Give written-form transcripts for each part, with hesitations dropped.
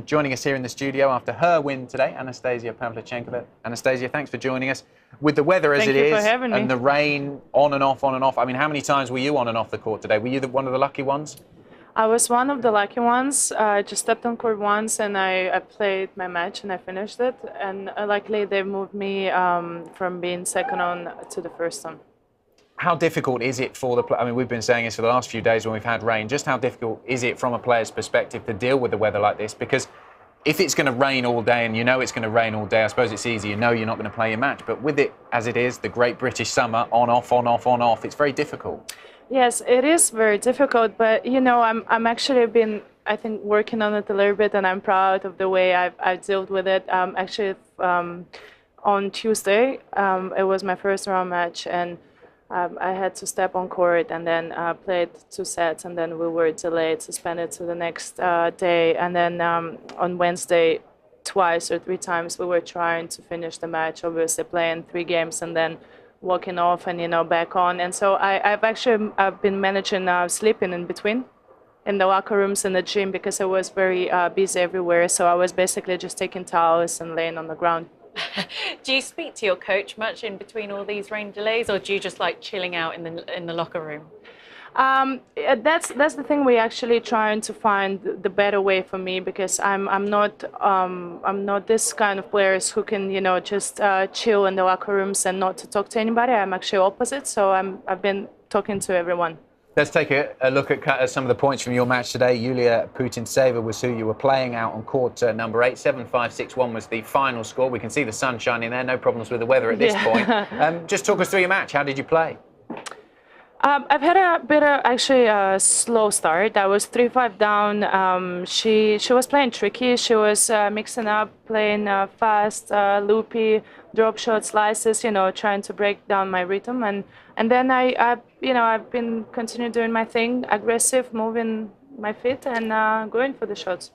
Joining us here in the studio after her win today, Anastasia Pavlyuchenkova. Anastasia, thanks for joining us. With the weather as it is, and the rain on and off, I mean, how many times were you on and off the court today? Were you one of the lucky ones? I was one of the lucky ones. I just stepped on court once and I played my match and I finished it. And luckily they moved me from being second on to the first on. How difficult is it for the I mean, we've been saying this for the last few days when we've had rain. Just how difficult is it from a player's perspective to deal with the weather like this? Because if it's going to rain all day and you know it's going to rain all day, I suppose it's easy. You know you're not going to play your match. But with it as it is, the great British summer, on, off, on, off, on, off, it's very difficult. Yes, it is very difficult. But, you know, I'm actually been, I think, working on it a little bit, and I'm proud of the way I've dealt with it. Actually, on Tuesday, it was my first round match, and I had to step on court and then played 2 sets, and then we were delayed, suspended to the next day. And then on Wednesday, twice or 3 times, we were trying to finish the match, obviously playing 3 games and then walking off and, you know, back on. And so I've been managing sleeping in between in the locker rooms and the gym because I was very busy everywhere. So I was basically just taking towels and laying on the ground. Do you speak to your coach much in between all these rain delays, or do you just like chilling out in the locker room? That's the thing. We're actually trying to find the better way for me, because I'm not this kind of players who can, you know, just chill in the locker rooms and not to talk to anybody. I'm actually opposite, so I've been talking to everyone. Let's take a look at some of the points from your match today. Yulia Putintseva was who you were playing out on court number 8. 7-5, 6-1 was the final score. We can see the sun shining there. No problems with the weather at this point. Just talk us through your match. How did you play? I've had a bit of actually a slow start. I was 3-5 down. She was playing tricky. She was mixing up, playing fast, loopy, drop shot slices, you know, trying to break down my rhythm. And then I've been continuing doing my thing, aggressive, moving my feet and going for the shots.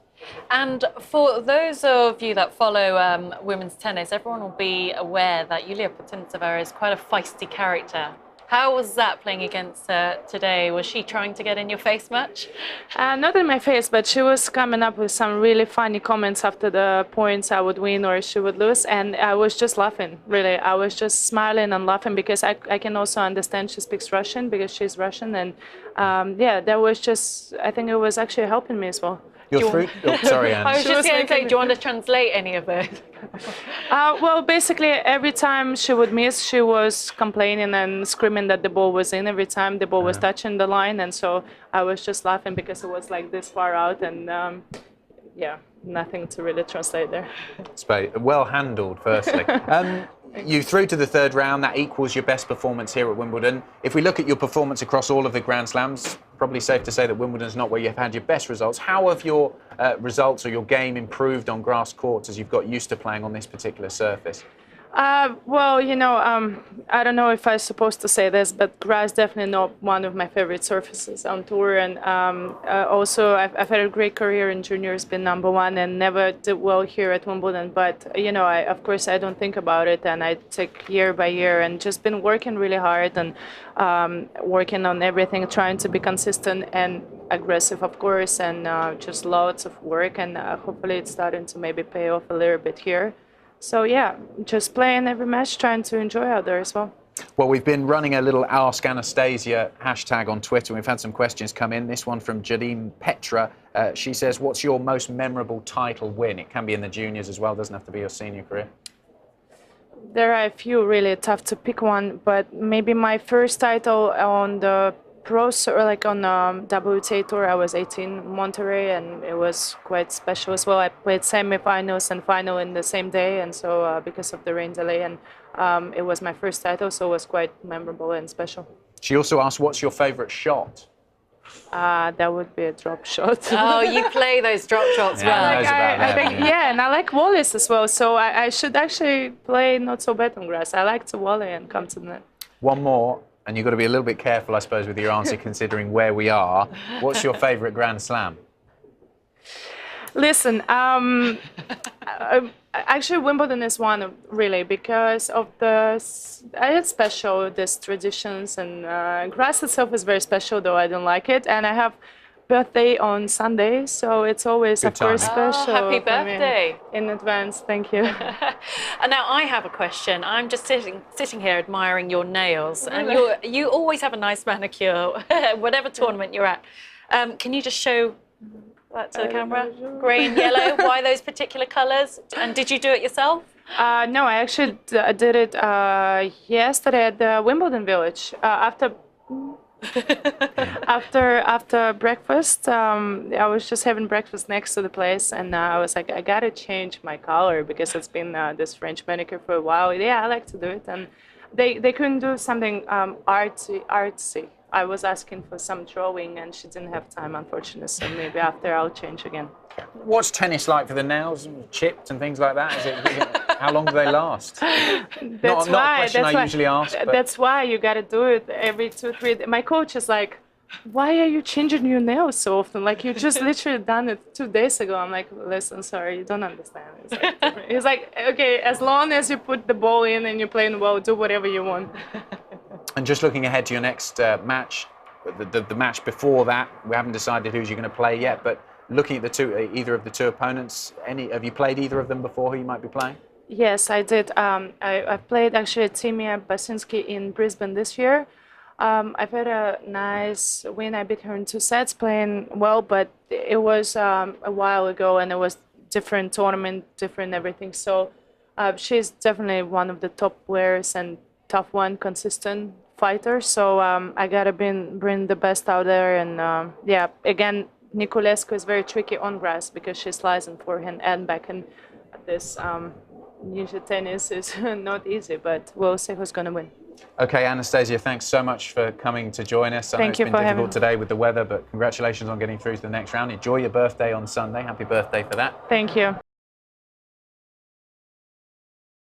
And for those of you that follow women's tennis, everyone will be aware that Yulia Putintseva is quite a feisty character. How was that playing against her today? Was she trying to get in your face much? Not in my face, but she was coming up with some really funny comments after the points I would win or she would lose. And I was just laughing, really. I was just smiling and laughing because I can also understand she speaks Russian because she's Russian. And yeah, that was just, I think it was actually helping me as well. You're through? Oh, sorry, Anne. I was just going to say, do you want to translate any of it? Well, basically, every time she would miss, she was complaining and screaming that the ball was in every time the ball was touching the line. And so I was just laughing because it was like this far out. And yeah, nothing to really translate there. It's well handled, firstly. You through to the 3rd round. That equals your best performance here at Wimbledon. If we look at your performance across all of the Grand Slams, probably safe to say that Wimbledon's not where you've had your best results. How have your results or your game improved on grass courts as you've got used to playing on this particular surface? Well, you know, I don't know if I'm supposed to say this, but grass definitely not one of my favorite surfaces on tour. And also, I've had a great career in juniors, been #1, and never did well here at Wimbledon. But you know, of course, I don't think about it, and I take year by year, and just been working really hard and working on everything, trying to be consistent and aggressive, of course, and just lots of work. And hopefully, it's starting to maybe pay off a little bit here. So yeah, just playing every match, trying to enjoy out there as well. Well, we've been running a little Ask Anastasia hashtag on Twitter. We've had some questions come in. This one from Jadim Petra. She says, what's your most memorable title win? It can be in the juniors as well, doesn't have to be your senior career. There are a few, really tough to pick one, but maybe my first title on the pros, or like on WTA tour, I was 18 Monterrey, and it was quite special as well. I played semi-finals and final in the same day, and so because of the rain delay, and it was my first title, so it was quite memorable and special. She also asked, what's your favourite shot? That would be a drop shot. Oh, you play those drop shots well. I think, yeah, and I like volleys as well, so I should actually play not so bad on grass. I like to volley and come to the net. One more. And you've got to be a little bit careful, I suppose, with your answer, considering where we are. What's your favourite Grand Slam? Listen, actually Wimbledon is one, really, because of it's special, these traditions, and grass itself is very special, though I don't like it. And I have birthday on Sunday, so it's always, Good of course, timing. special. Happy for me. birthday. In advance, thank you. And now I have a question. I'm just sitting here admiring your nails, and you always have a nice manicure, whatever tournament you're at. Can you just show that to the camera? Grey and yellow. Why those particular colours? And did you do it yourself? No, I actually did it yesterday at the Wimbledon Village. After breakfast, I was just having breakfast next to the place, and I was like, I gotta change my color because it's been this French manicure for a while. Yeah, I like to do it, and they couldn't do something artsy. I was asking for some drawing, and she didn't have time, unfortunately. So maybe after I'll change again. What's tennis like for the nails? Chipped and things like that? How long do they last? Not a question I usually ask. But... That's why you got to do it every 2-3 days. My coach is like, why are you changing your nails so often? Like, you just literally done it 2 days ago. I'm like, listen, sorry, you don't understand. He's like, okay, as long as you put the ball in and you're playing well, do whatever you want. And just looking ahead to your next match, the match before that, we haven't decided who you're going to play yet, but looking at either of the two opponents, have you played either of them before who you might be playing? Yes, I did. I played actually Timia Basinski in Brisbane this year. I've had a nice win. I beat her in 2 sets, playing well, but it was a while ago, and it was different tournament, different everything. So she's definitely one of the top players and tough one, consistent fighter. So I gotta bring the best out there. And yeah, again, Niculescu is very tricky on grass because she slices in forehand and backhand. This usually tennis is not easy, but we'll see who's gonna win. Okay, Anastasia, thanks so much for coming to join us. I know it's been difficult today with the weather, but congratulations on getting through to the next round. Enjoy your birthday on Sunday. Happy birthday for that. Thank you.